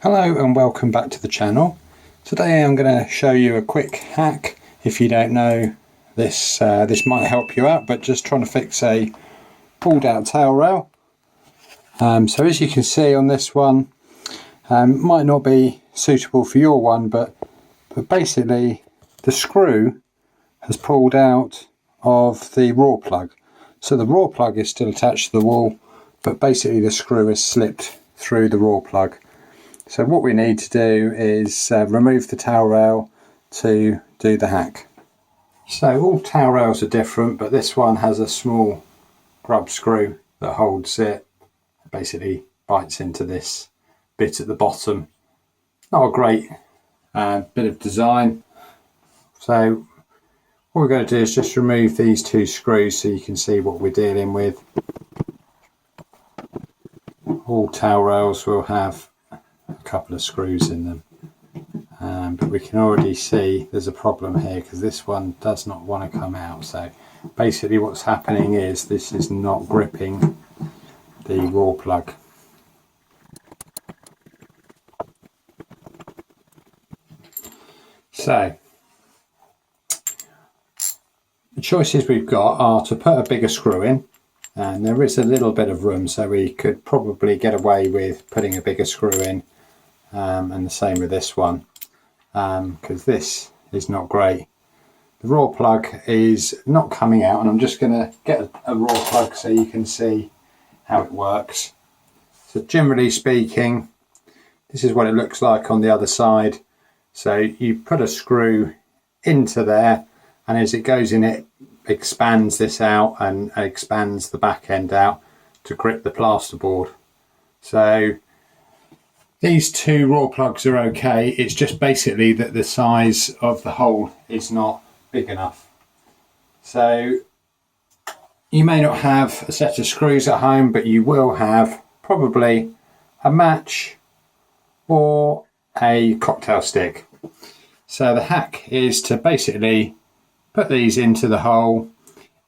Hello and welcome back to the channel. Today I'm going to show you a quick hack. If you don't know this, this might help you out, but just trying to fix a pulled out tail rail. So as you can see on this one, might not be suitable for your one, but basically the screw has pulled out of the raw plug. So the raw plug is still attached to the wall, but basically the screw has slipped through the raw plug. So what we need to do is remove the tail rail to do the hack. So all tail rails are different, but this one has a small grub screw that holds it, basically bites into this bit at the bottom. Not a great bit of design. So what we're going to do is just remove these two screws so you can see what we're dealing with. All tail rails will have a couple of screws in them, but we can already see there's a problem here because this one does not want to come out. So basically what's happening is this is not gripping the raw plug. So the choices we've got are to put a bigger screw in, and there is a little bit of room, so we could probably get away with putting a bigger screw in. And the same with this one, because this is not great. The raw plug is not coming out, and I'm just going to get a raw plug so you can see how it works. So generally speaking, this is what it looks like on the other side. So you put a screw into there, and as it goes in, it expands this out and expands the back end out to grip the plasterboard. So these two raw plugs are okay, it's just basically that the size of the hole is not big enough. So you may not have a set of screws at home, but you will have probably a match or a cocktail stick. So the hack is to basically put these into the hole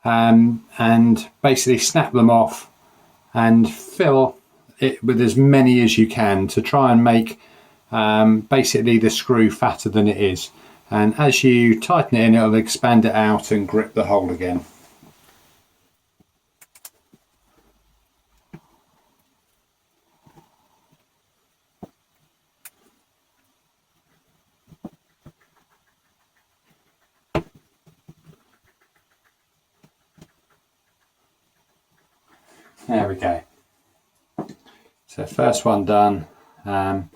and basically snap them off and fill it with as many as you can to try and make basically the screw fatter than it is, and as you tighten it in, it'll expand it out and grip the hole again. There we go. So first one done. In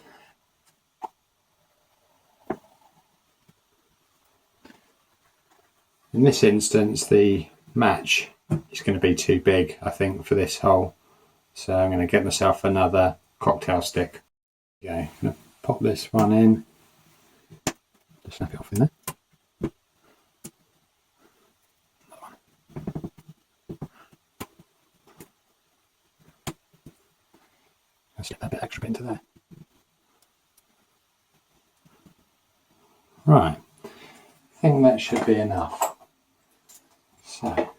this instance, the match is going to be too big, I think, for this hole. So I'm going to get myself another cocktail stick. Okay, I'm going to pop this one in. Just snap it off in there. Let's get that bit extra bit into there. Right, I think that should be enough. So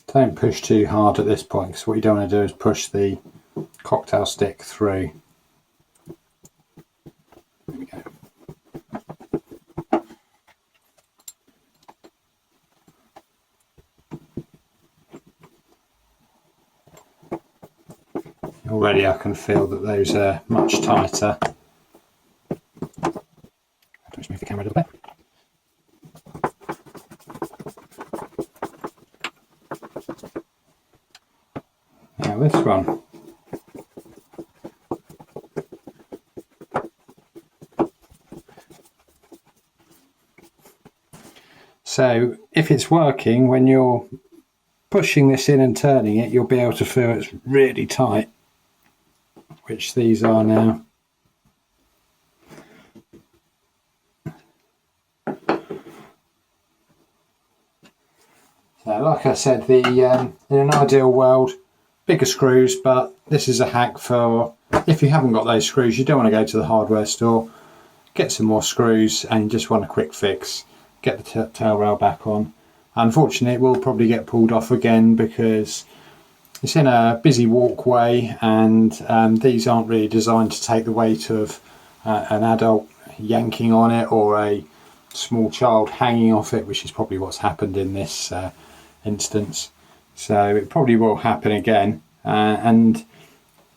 don't push too hard at this point, because what you don't want to do is push the cocktail stick through. There we go. Already I can feel that those are much tighter. Just move the camera a little bit. Now this one. So if it's working, when you're pushing this in and turning it, you'll be able to feel it's really tight, which these are now. So like I said, in an ideal world, bigger screws, but this is a hack for if you haven't got those screws, you don't want to go to the hardware store, get some more screws and you just want a quick fix, get the tail rail back on. Unfortunately, it will probably get pulled off again because it's in a busy walkway, and these aren't really designed to take the weight of an adult yanking on it or a small child hanging off it, which is probably what's happened in this instance. So it probably will happen again, and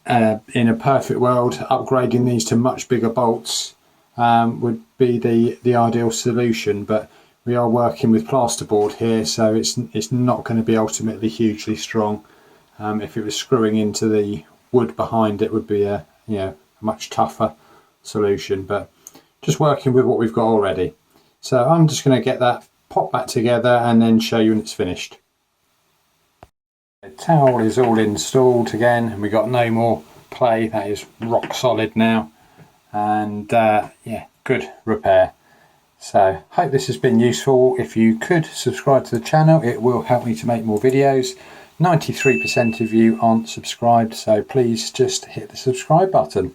in a perfect world, upgrading these to much bigger bolts would be the ideal solution, but we are working with plasterboard here, so it's not going to be ultimately hugely strong. If it was screwing into the wood behind it, would be a much tougher solution, but just working with what we've got already. So I'm just going to get that pop back together and then show you when it's finished. The towel is all installed again, and we got no more play. That is rock solid now, and yeah, good repair. So hope this has been useful. If you could subscribe to the channel, it will help me to make more videos. 93% of you aren't subscribed, so please just hit the subscribe button.